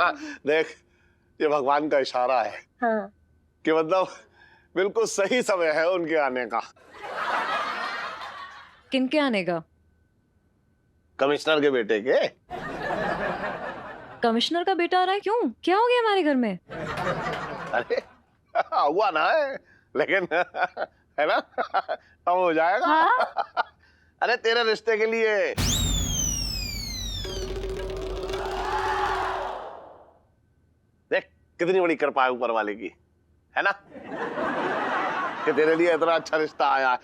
देख, ये भगवान का इशारा है। हाँ। कि मतलब बिल्कुल सही समय है उनके आने का। किनके आने का? कमिश्नर के बेटे के। कमिश्नर का बेटा आ रहा है? क्यों, क्या हो गया हमारे घर में? अरे हुआ ना है, लेकिन है ना, अब हो जाएगा। हाँ? अरे तेरे रिश्ते के लिए। देख कितनी बड़ी कृपा है ऊपर वाले की, है ना, कि तेरे लिए इतना अच्छा रिश्ता आया।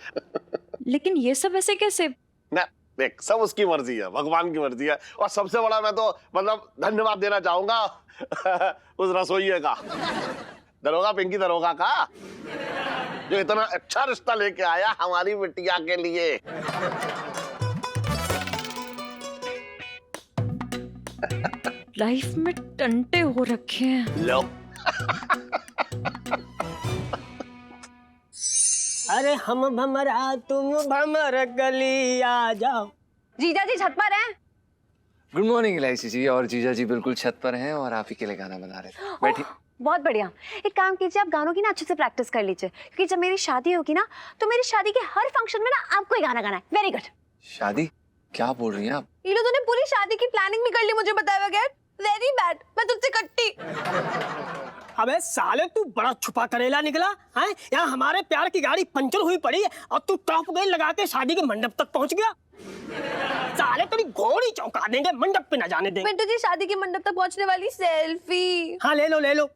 लेकिन ये सब ऐसे कैसे? ना देख, सब उसकी मर्जी है, भगवान की मर्जी है। और सबसे बड़ा मैं तो मतलब धन्यवाद देना चाहूंगा उस रसोइये का, दरोगा, पिंकी दरोगा का, जो इतना अच्छा रिश्ता लेके आया हमारी बिटिया के लिए। लाइफ में टंटे हो रखे हैं। लो। अरे हम भमरा तुम भमर गली आ जाओ। जीजा जी छत पर हैं? गुड मॉर्निंग इलायची जी। और जीजा जी बिल्कुल छत पर हैं और आप ही के लिए गाना बना रहे थे। बैठिए। बहुत बढ़िया। एक काम कीजिए, आप गानों की ना अच्छे से प्रैक्टिस कर लीजिए, क्योंकि जब मेरी शादी होगी ना तो मेरी शादी के हर फंक्शन में ना आपको ही गाना गाना है। Very good. शादी? क्या बोल रही हैं आप? ये लोगों ने पूरी शादी की प्लानिंग भी कर ली मुझे बताए बगैर। Very bad. मैं तुझसे कट्टी। अबे साले तू बड़ा छुपा करेला निकला है। यहाँ हमारे प्यार की गाड़ी पंचर हुई पड़ी है और तू टॉप गेयर लगा के शादी के मंडप तक पहुँच गया। साले तेरी घोड़ी चौंका देंगे, मंडप पे न जाने देंगे। पिंटू जी, शादी के मंडप तक पहुँचने वाली सेल्फी। हाँ ले लो ले लो।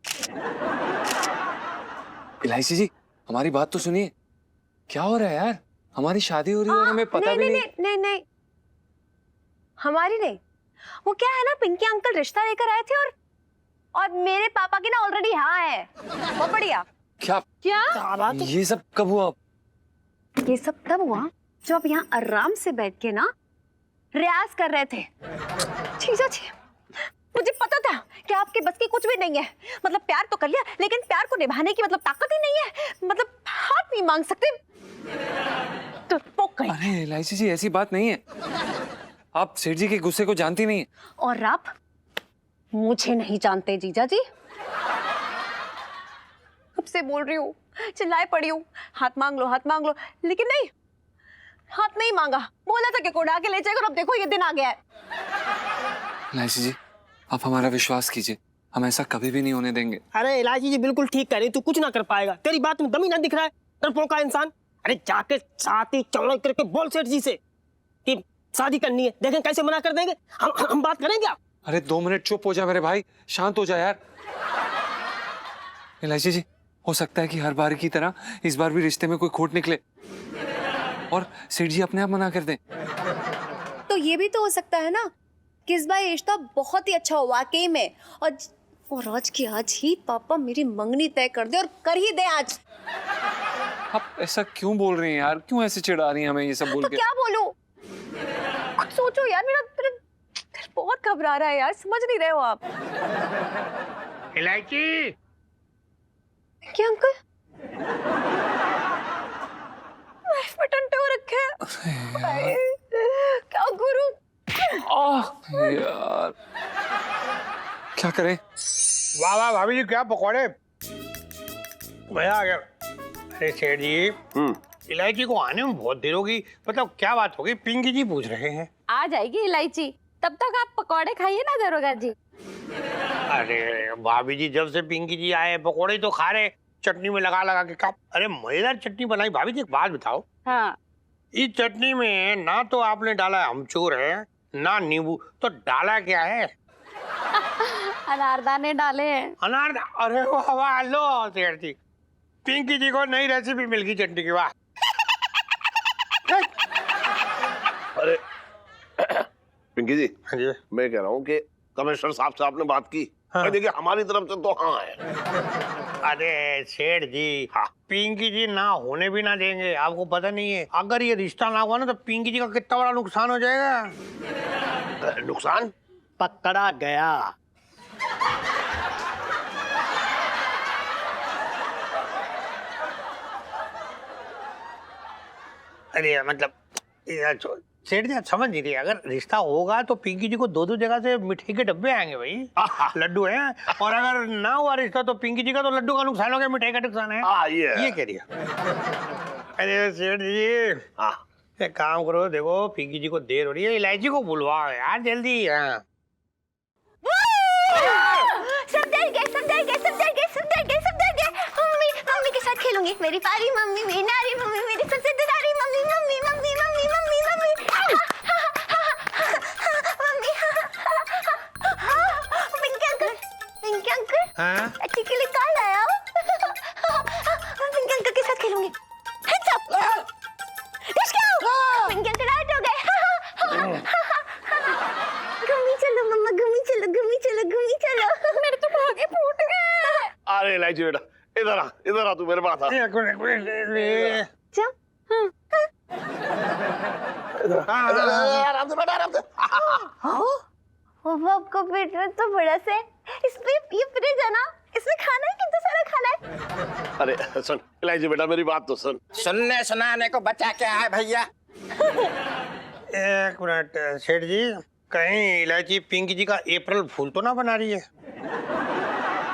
इलायची जी हमारी बात तो सुनिए। क्या हो रहा है यार? हमारी शादी हो रही है और हमें पता भी नहीं। नहीं, हमारी नहीं। वो क्या है ना, पिंकी अंकल रिश्ता लेकर आए थे और मेरे पापा की ना ऑलरेडी हाँ है। बहुत बढ़िया। क्या? ये सब कब हुआ? ये सब तब हुआ जब आप यहाँ आराम से बैठ के ना रियाज कर रहे थे। जीजा जी, मुझे पता था कि आपके बस की कुछ भी नहीं है। मतलब प्यार तो कर लिया, लेकिन प्यार को निभाने की मतलब ताकत ही नहीं है। मतलब हाथ नहीं मांग सकते तो पोक कहीं। अरे इलायची जी ऐसी बात नहीं है। आप सेठ जी के गुस्से को जानती नहीं है। और आप मुझे नहीं जानते जीजा जी। अब से बोल रही हूँ, चिल्लाए पड़ी हूँ, हाथ मांग लो, लेकिन नहीं, हाथ नहीं मांगा। बोला था कि कोड़ा के ले जाएगा और अब देखो ये दिन आ गया है। इलायची जी आप हमारा विश्वास कीजिए, हम ऐसा कभी भी नहीं होने देंगे। अरे इलायची जी बिल्कुल ठीक कह रही, तू कुछ ना कर पाएगा। तेरी बात में दम ही ना दिख रहा है, डरपोक का इंसान। अरे जाके छाती चौड़ा करके बोल सेठ जी से कि शादी करनी है, देखें कैसे मना कर देंगे। हम बात करेंगे। आप अरे 2 मिनट चुप हो जा मेरे भाई, शांत हो जा यार। इलायची जी हो सकता है कि हर बार की तरह इस बार भी रिश्ते में कोई खोट निकले और सेठ जी अपने आप मना कर दें। तो ये भी तो हो सकता है ना कि इस बार रिश्ता बहुत ही अच्छा हो वाकई में, और आज की आज ही पापा मेरी मंगनी तय कर दे, और कर ही दे आज। आप ऐसा क्यों बोल रही हैं यार? क्यों ऐसे चिढ़ा रही हैं हमें ये सब बोल तो के? क्या बोलूं? कुछ सोचो यार, मेरा दिल बहुत घबरा रहा है यार, समझ नहीं रहे हो आप। इलायची। क्या अंकल? लाइफ में टंटे हो रखे हैं। क्या करूं? यार क्या करें? वाह वाह भाभी जी, क्या पकौड़े, मजा आ गया। अरे सेठ जी, इलायची को आने में बहुत देर होगी। मतलब क्या बात होगी? पिंकी जी पूछ रहे हैं। आ जाएगी इलायची, तब तक आप पकौड़े खाइए ना दरोगा जी। अरे भाभी जी, जब से पिंकी जी आए पकौड़े तो खा रहे, चटनी में लगा लगा के खा। अरे मजेदार चटनी बनाई। भाभी जी एक बात बताओ, हाँ। इस चटनी में ना तो आपने डाला अमचूर है ना नींबू, तो डाला क्या है? अनारदाने डाले हैं। अनार? अरे वाह, लो सेठ जी, पिंकी जी को नई रेसिपी मिल गई चटनी की। वाह। अरे पिंकी जी, हाँ जी। मैं कह रहा हूँ कि कमिश्नर साहब से आपने बात की? हाँ। देखिए हमारी तरफ से तो हाँ है। अरे सेठ जी, हाँ, पिंकी जी ना होने भी ना देंगे। आपको पता नहीं है, अगर ये रिश्ता ना हुआ ना तो पिंकी जी का कितना बड़ा नुकसान हो जाएगा। नुकसान? पकड़ा गया। अरे मतलब सेठ जी आप समझ नहीं रहे, अगर रिश्ता होगा तो पिंकी जी को दो दो जगह से मिठाई के डब्बे आएंगे भाई, लड्डू हैं, और अगर ना हुआ रिश्ता तो पिंकी जी का तो लड्डू का नुकसान हो गया, मिठाई का नुकसान है। ये कह रही है। अरे सेठ जी एक काम करो, देखो पिंकी जी को देर हो रही है, इलायची को बुलवाओ यार जल्दी। मम्मी के साथ खेलूंगी, मेरी प्यारी मम्मी, मेरी नारी मम्मी, मेरी सबसे दुलारी mummy, mummy mummy mummy mummy mummy mummy. Pinky uncle अच्छी के लिए कॉल आया। पिंकी अंकल के साथ खेलूंगी। पिंकी अंकल आउट हो गए। घूमी चलो मम्मा, घूमी चलो, घूमी चलो, घूमी चलो। मेरे तो भागे फूट गए। अरे इलायची बेटा इधर आ तू मेरे पास आ। आराम से बेटा, आराम से। आपको पेट में तो बड़ा से, इसमें ये फ्रिज है ना, इसमें खाना है, कितना सारा खाना है। अरे सुन इलायची बेटा मेरी बात तो सुन। सुनने सुनाने को बचा क्या है भैया? एक मिनट सेठ जी, कहीं इलायची पिंकी जी का अप्रैल फूल तो ना बना रही है?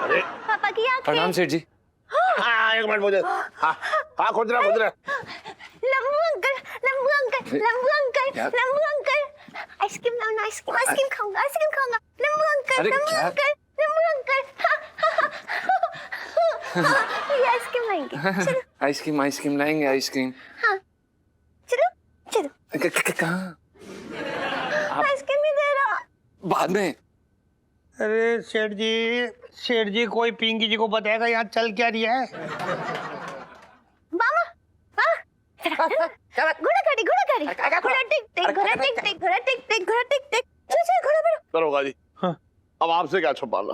अरे पापा की आंखें। प्रणाम सेठ जी। हाँ एक मिनट मुझे, हाँ खोज रहा। लंबू अंकल, लंबू अंकल, लंबू अंकल, लंबू अंकल, आइसक्रीम लाओ ना, आइसक्रीम खाऊंगा, आइसक्रीम खाऊंगा। लंबू अंकल, लंबू अंकल, लंबू अंकल। ये आइसक्रीम लाएंगे। चलो आइसक्रीम लाएंगे, आइसक्रीम। हाँ चलो चलो। कहाँ? आइसक्रीम नहीं दे रहा। बाद में। अरे सेठ जी कोई पिंकी जी को बताएगा यहाँ चल क्या रही है? मामा घोड़ा गाड़ी, घोड़ा गाड़ी, घोड़ा टिक टिक, घोड़ा टिक टिक, घोड़ा टिक टिक, घोड़ा टिक टिक। चल घोड़ा बढ़ो। दरोगा जी अब आपसे क्या छुपाना,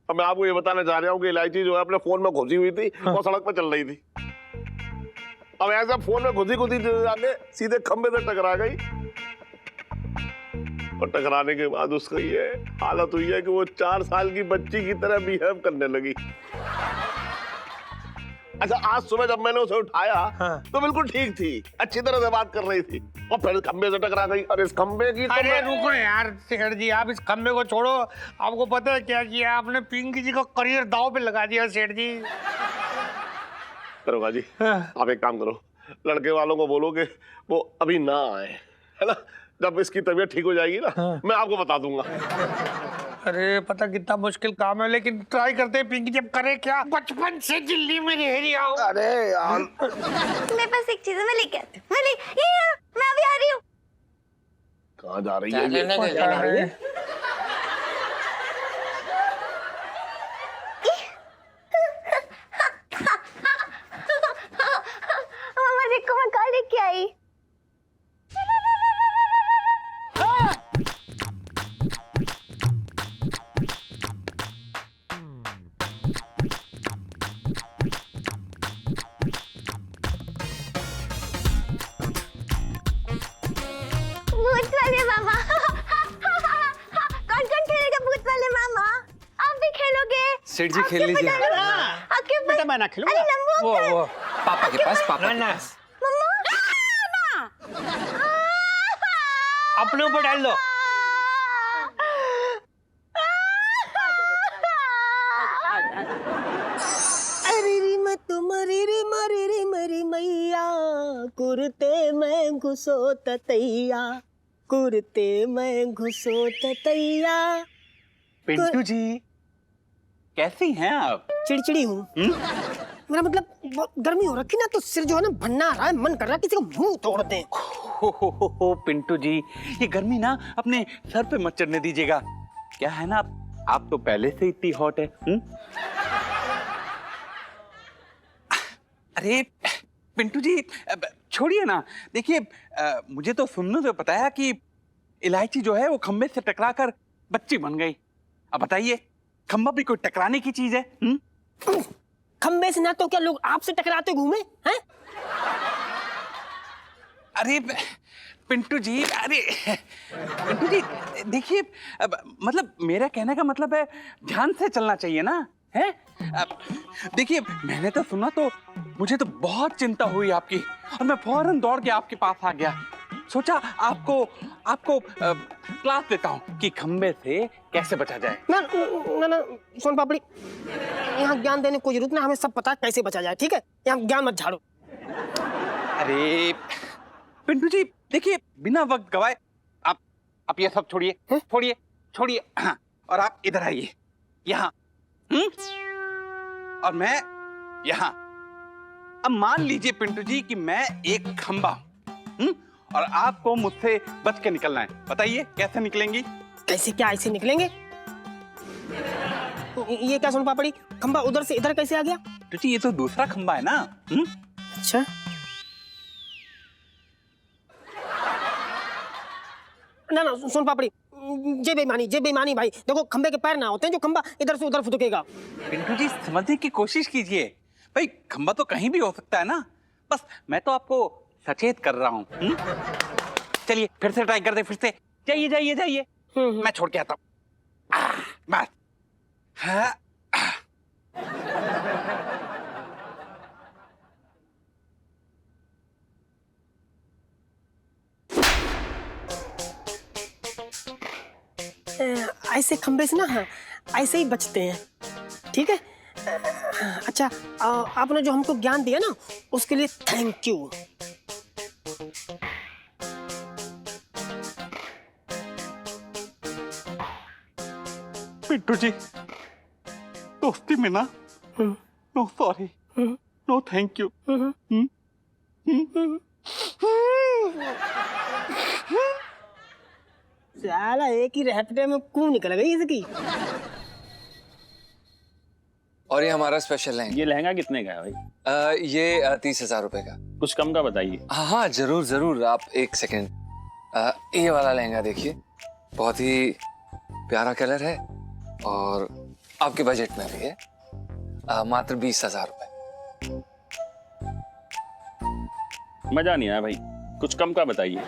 अब मैं आपको ये बताना चाह रहा हूँ कि इलायची जो है अपने फोन में घुसी हुई थी, वो सड़क पर चल रही थी। अब ऐसा फोन में घुसी जाके सीधे खंबे से टकरा गई, और टकराने के बाद उसका ये हालत हुई है कि वो 4 साल की बच्ची की तरह बिहेव करने लगी। अच्छा आज सुबह जब मैंने उसे उठाया तो बिल्कुल ठीक थी, अच्छी तरह से बात कर रही थी, और फिर खंबे से टकरा गई। और इस खंबे की अरे रुको यार सेठ जी, आप इस खंबे को छोड़ो। आपको पता है क्या किया आपने? पिंकी जी का करियर दांव पे लगा दिया सेठ जी। दरोगा जी आप एक काम करो, लड़के वालों को बोलो कि वो अभी ना आए, है ना, जब इसकी तबीयत ठीक हो जाएगी ना मैं आपको बता दूंगा। अरे पता कितना मुश्किल काम है, लेकिन ट्राई करते हैं। पिंकी जब करे क्या, बचपन से दिल्ली में रह रही हो। अरे यार मेरे पास एक चीज है, मैं लेके आती हूँ। मैं अभी आ रही हूँ। कहाँ जा रही है ये? मामा देखो मैं कहाँ लेके आई। भूत वाले मामा। कौन कौन खेलेगा भूत वाले मामा? आप भी खेलोगे? सेठ जी खेल लीजिए। बेटा मैं ना खेलूंगा। अरे लंबू वो पापा के पास, पापा के पास। अपने ऊपर डाल दो। अरे री मैं तुम्हारी रे मरी रे मरी मैया, कुर्ते में घुसो ततैया, कुर्ते में घुसो ततैया। पिंटू जी कैसी हैं आप? चिड़चिड़ी हूँ। मेरा मतलब बहुत गर्मी हो रखी ना, तो सिर जो है ना भन्ना आ रहा है, मन कर रहा है किसी का मुंह तोड़ दें। हो पिंटू जी, ये गर्मी ना अपने सर पे मत चढ़ने दीजिएगा। क्या है ना, आप तो पहले से इतनी हॉट है। अरे पिंटू जी छोड़िए ना, देखिए मुझे तो सुनने से पता है कि इलायची जो है वो खंबे से टकराकर बच्ची बन गई। अब बताइए, खंबा भी कोई टकराने की चीज है? खंबे से ना तो क्या लोग आपसे टकराते घूमे हैं? अरे पिंटू जी, अरे पिंटू जी देखिए, मतलब मेरा कहने का मतलब है ध्यान से चलना चाहिए ना, है? देखिए मैंने तो सुना तो मुझे तो बहुत चिंता हुई आपकी, और मैं फौरन दौड़ के आपके पास आ गया। सोचा आपको आपको क्लास देता हूँ कि खंबे से कैसे बचा जाए। ना ना ना सोन पापड़ी, यहाँ ज्ञान देने की कोई जरूरत नहीं, हमें सब पता है कैसे बचा जाए, ठीक है? यहाँ ज्ञान मत झाड़ो। अरे पिंटू जी देखिए, बिना वक्त गवाए आप ये सब छोड़िए, छोड़िए छोड़िए, हाँ, और आप इधर आइए यहाँ, और मैं यहाँ। अब मान लीजिए पिंटू जी कि मैं एक खंबा हूँ, और आपको मुझसे बच के निकलना है। बताइए कैसे निकलेंगी? कैसे क्या ऐसे निकलेंगे? ये क्या सोन पापड़ी, खंबा उधर से इधर कैसे आ गया? पिंटू जी ये तो दूसरा खंबा है ना। अच्छा, ना ना सोन पापड़ी, जे बेईमानी भाई। देखो खंबे के पैर ना होते हैं जो खंबा इधर से उधर फुदकेगा। पिंटू जी समझने की कोशिश कीजिए, भाई खंबा तो कहीं भी हो सकता है ना, बस मैं तो आपको सचेत कर रहा हूँ। चलिए फिर से ट्राई करते, फिर से जाइए जाइए जाइए, मैं छोड़ के आता हूँ। बस हाँ। ऐसे खंबे से ना, हाँ, ऐसे ही बचते हैं, ठीक है? अच्छा, आपने जो हमको ज्ञान दिया ना उसके लिए थैंक यू। पिंटू जी दोस्ती में ना no sorry no thank you. साला एक ही रहते में क्यों निकल गई इसकी? और ये हमारा स्पेशल लहंगा। ये लहंगा कितने का है भाई? ये 30,000 रुपए का। कुछ कम का बताइए। हाँ हाँ जरूर जरूर, आप एक सेकेंड। ये वाला लहंगा देखिए, बहुत ही प्यारा कलर है और आपके बजट में भी है। मात्र 20,000 रुपए। मजा नहीं आया भाई, कुछ कम का बताइए।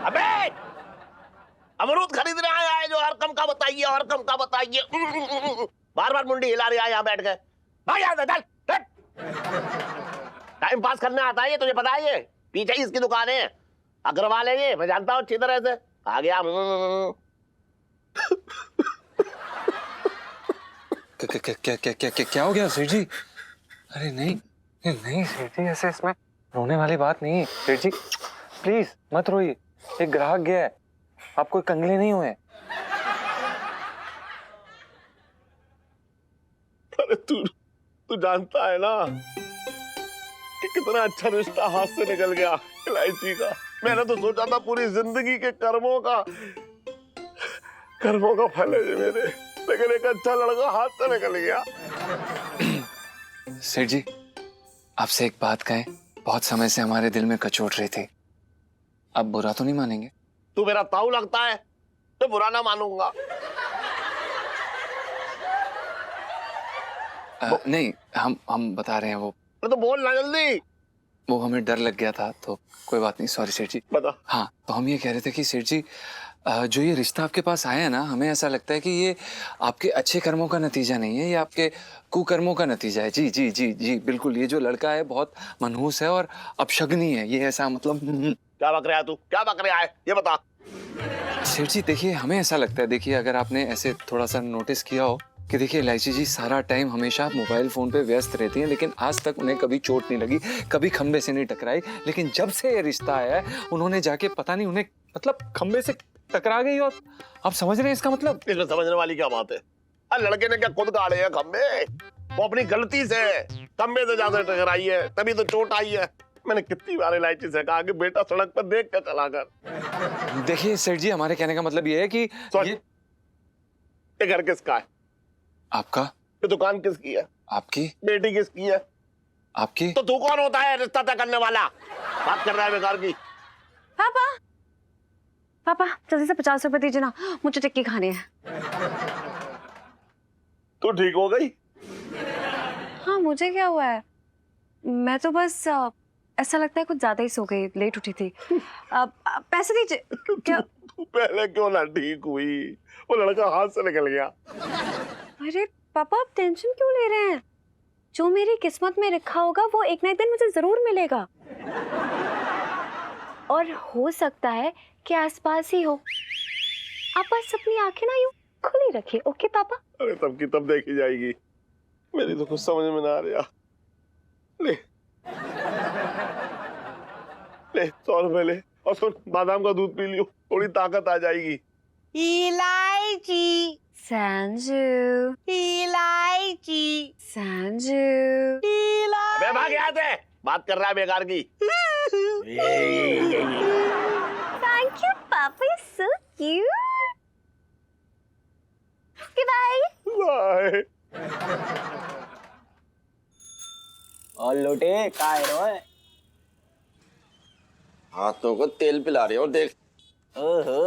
अबे अमरूद खरीदने आया है जो हर कम का बताइए, और कम का बताइए। बार बार मुंडी हिला रहा है यहाँ बैठ के। भाई यार चल, टाइम पास करने आता है ये, तुझे पता है? ये पीछे ही इसकी दुकान है, अग्रवाल है ये, मैं जानता हूँ अच्छी तरह से। आ गया। क्या हो गया सेठ जी? अरे नहीं नहीं सेठ जी, ऐसे इसमें रोने वाली बात नहीं है। सेठ जी प्लीज मत रोइए, एक ग्राहक गया है, आप कोई कंगले नहीं हुए। अरे तू जानता है ना कि कितना अच्छा रिश्ता हाथ से निकल गया इलायची का। मैंने तो सोचा था पूरी जिंदगी के कर्मों का फल है ये मेरे, लेकिन एक अच्छा लड़का हाथ से निकल गया। सेठ जी आपसे एक बात कहें, बहुत समय से हमारे दिल में कचोट रही थी, आप बुरा तो नहीं मानेंगे? तू मेरा ताऊ लगता है तो बुरा ना मानूंगा। नहीं हम बता रहे हैं, वो तो बोल ना जल्दी। वो हमें डर लग गया था, तो कोई बात नहीं, सॉरी सेठ जी। बता। हाँ तो हम ये कह रहे थे कि सेठ जी जो ये रिश्ता आपके पास आया है ना, हमें ऐसा लगता है कि ये आपके अच्छे कर्मों का नतीजा नहीं है, ये आपके कुकर्मों का नतीजा है। जी जी जी जी बिल्कुल, ये जो लड़का है बहुत मनहूस है और अपशगनी है, ये ऐसा मतलब। क्या बक रहा है तू, क्या बक रहा है ये बता। सेठ जी देखिए हमें ऐसा लगता है, देखिए अगर आपने ऐसे थोड़ा सा नोटिस किया हो कि देखिए इलायची जी सारा टाइम हमेशा मोबाइल फोन पे व्यस्त रहती हैं, लेकिन आज तक उन्हें कभी चोट नहीं लगी, कभी खंबे से नहीं टकराई, लेकिन जब से ये रिश्ता आया है उन्होंने जाके पता नहीं उन्हें मतलब खंबे से टकरा गई। और आप समझ रहे हैं इसका मतलब? इसमें समझने वाली क्या बात है? अरे लड़के ने क्या खुद गाड़े हैं खंबे? वो अपनी गलती से खंबे से ज्यादा टकराई है, तभी तो चोट आई है। मैंने कितनी बार इलायची से कहा कि बेटा सड़क पर देख कर चला कर। देखिए सेठ जी हमारे कहने का मतलब ये है कि ये घर किसका है? आपका। ये दुकान किसकी है? आपकी। बेटी किसकी है? आपकी। तो तू कौन होता है रिश्ता तय करने वाला? बात कर रहा है बेकार की। पापा पापा जल्दी से 50 रुपए दीजिए ना, मुझे टिक्की खानी है। तू ठीक हो गई? हाँ मुझे क्या हुआ है, मैं तो बस ऐसा लगता है कुछ ज्यादा ही सो गई, लेट उठी थी। पैसे दीजिए। क्या पहले क्यों ना ठीक हुई? वो लड़का हाथ से निकल गया। अरे पापा आप टेंशन क्यों ले रहे हैं? जो मेरी किस्मत में लिखा होगा वो एक ना एक दिन मुझे जरूर मिलेगा। और और हो सकता है कि आसपास ही हो। आप बस अपनी आंखें ना यूं खुली रखिए, ओके पापा? अरे तब की तब देखी जाएगी, मेरी तो कुछ समझ में ना आ रहा। ले ले 100 रुपए ले, और सुन बादाम का दूध पी लियो, थोड़ी ताकत आ जाएगी। इलायची संजू, इलायची संजू। अबे भाग यहाँ से, बात कर रहा है बेकार की। थैंक यू पापा, so cute. Okay bye. Bye. और लोटे का है? हाथों को तेल पिला रही हो, देख। ओहो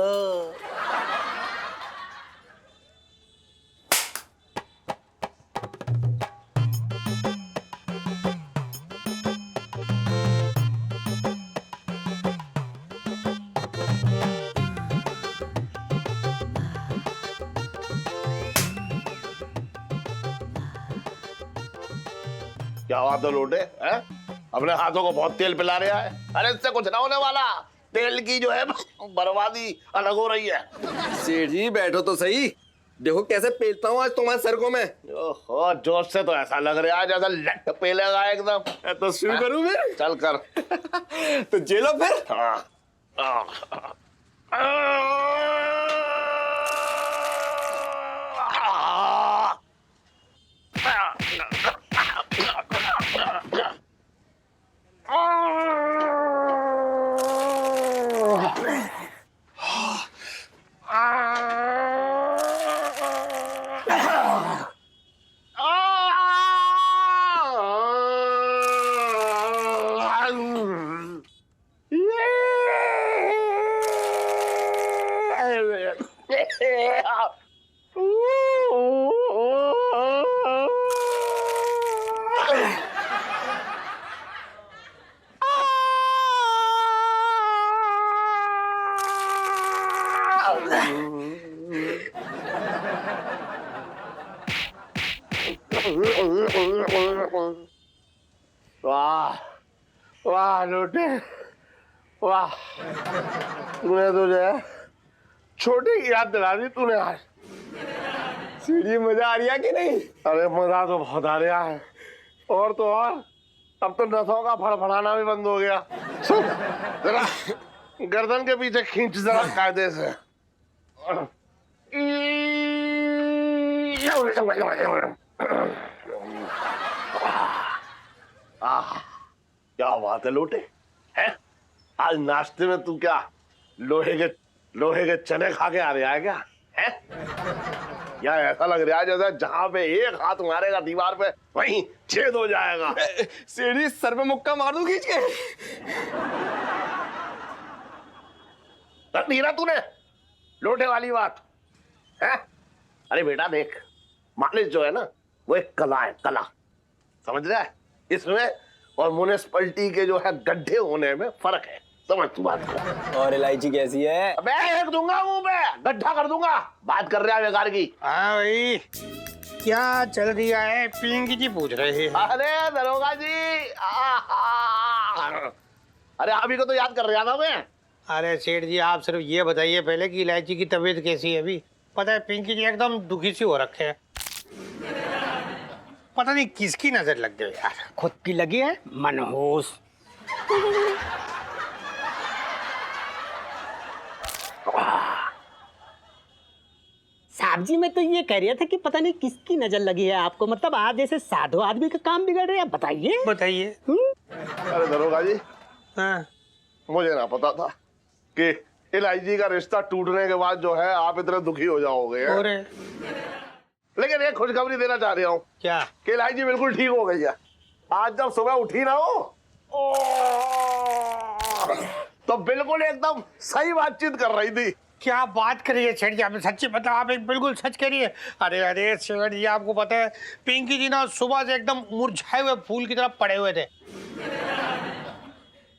क्या बात है लोटे, हैं? अपने हाथों को बहुत तेल पिला रहा है। अरे इससे कुछ ना होने वाला, तेल की जो है बर्बादी अलग हो रही है। सेठ जी बैठो तो सही, देखो कैसे पेलता हूँ आज तुम्हारे सड़कों में। ओहो, जोश से तो ऐसा लग रहा है जैसा लट पेलेगा एकदम। तो शुरू करूँ मैं? चल कर। तो जेलो फिर। हाँ। वाह वाह लोटे, वाह, तूने तो जो है छोटी की याद दिला दी तूने आज। सीढ़ी मजा आ रही है कि नहीं? अरे मजा तो बहुत आ रहा है, और तो और अब तो नसों का फड़फड़ाना भी बंद हो गया। सुन जरा गर्दन के पीछे खींच जरा कायदे से। क्या बात है लोटे, हैं? आज नाश्ते में तू क्या लोहे के चने खा के आ रहा है क्या? हैं? या ऐसा लग रहा है जैसे जहां पे एक हाथ मारेगा दीवार पे वहीं छेद हो जाएगा। सीढ़ी सर पे मुक्का मार दूं खींच के। रख दी ना तूने लोटे वाली बात, है? अरे बेटा देख, मालिश जो है ना वो एक कला है, कला, समझ रहा है? इसमें और म्युनिसिपैलिटी के जो है गड्ढे होने में फर्क है, समझ तू बात को। और इलायची कैसी है? अबे एक दूंगा मुंह पे, गड्ढा कर दूंगा। बात कर रहा है बेकार की। हाँ भाई, क्या चल रहा है? पिंकी जी पूछ रहे हैं। अरे दरोगा जी, अरे अभी को तो याद कर रहा था मैं। अरे सेठ जी, आप सिर्फ ये बताइए पहले कि इलायची की तबीयत कैसी है अभी? पता है पिंकी जी एकदम दुखी सी हो रखे हैं। पता नहीं किसकी नजर लग गई यार। खुद की लगी है मनहूस। साहब जी, मैं तो ये कह रहा था कि पता नहीं किसकी नजर लगी है आपको, मतलब आप जैसे साधु आदमी का काम बिगड़ रहे हैं, बताइए। बताइए। अरे दरोगा जी, हाँ, मुझे ना पता था कि इलायची का रिश्ता टूटने के बाद जो है आप इतने दुखी हो जाओगे। और लेकिन एक खुशखबरी देना चाह रहा हूँ क्या? कि इलायची बिल्कुल ठीक हो गई है। आज जब सुबह उठी ना हो तो बिल्कुल एकदम सही बातचीत कर रही थी। क्या बात करिए सेठ जी, आप सच्ची बताओ, आप एक बिल्कुल सच करिए। अरे अरे सेठ जी, आपको पता है पिंकी जी ना सुबह से एकदम मुरझाए हुए फूल की तरफ पड़े हुए थे।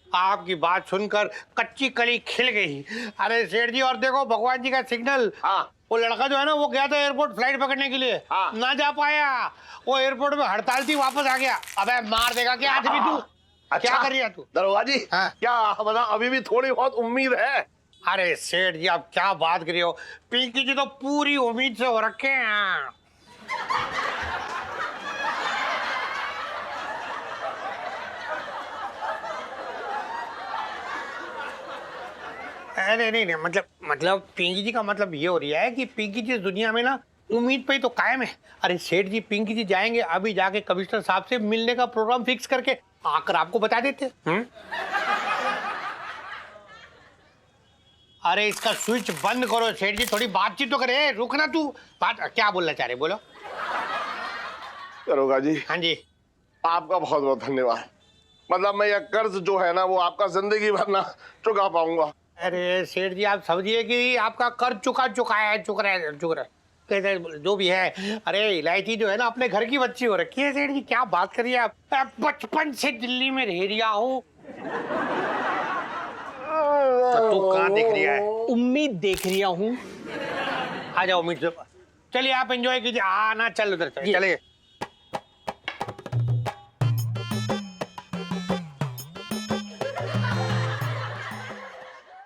आपकी बात सुनकर कच्ची कली खिल गई। अरे सेठ जी, और देखो भगवान जी का सिग्नल। हाँ। वो लड़का जो है ना वो गया था एयरपोर्ट फ्लाइट पकड़ने के लिए। हाँ। ना जा पाया, वो एयरपोर्ट में हड़ताल थी, वापस आ गया। अबे मार देगा क्या आज भी तू? क्या कर रही है तू? दरोगा जी, हाँ। क्या मतलब अभी भी थोड़ी बहुत उम्मीद है? अरे सेठ जी आप क्या बात कर रहे हो, पिंकी जी तो पूरी उम्मीद से हो रखे हैं। नहीं नहीं नहीं, मतलब पिंकी जी का मतलब ये हो रहा है कि पिंकी जी इस दुनिया में ना उम्मीद पे ही तो कायम है। अरे सेठ जी, पिंकी जी जाएंगे अभी जाके कमिश्नर साहब से मिलने का प्रोग्राम फिक्स करके आकर आपको बता देते। अरे इसका स्विच बंद करो सेठ जी, थोड़ी बातचीत तो करे। रुकना तू, बात क्या बोलना चाह रहे, बोलो। दरोगा जी, हाँ जी। आपका बहुत बहुत धन्यवाद। मतलब मैं ये कर्ज जो है ना वो आपका जिंदगी भर ना चुका पाऊंगा। अरे सेठ जी आप समझिए कि आपका कर्ज चुका है, चुक रहा है जो भी है। अरे इलायची जो है ना अपने घर की बच्ची हो रखी है सेठ जी, क्या बात करिए आप। बचपन से दिल्ली में रह रिया हूँ। तू कहाँ देख रिया है? उम्मीद देख रिया हूँ। आ जाओ उम्मीद से। चलिए आप एंजॉय कीजिए। ना चल उधर चलिए।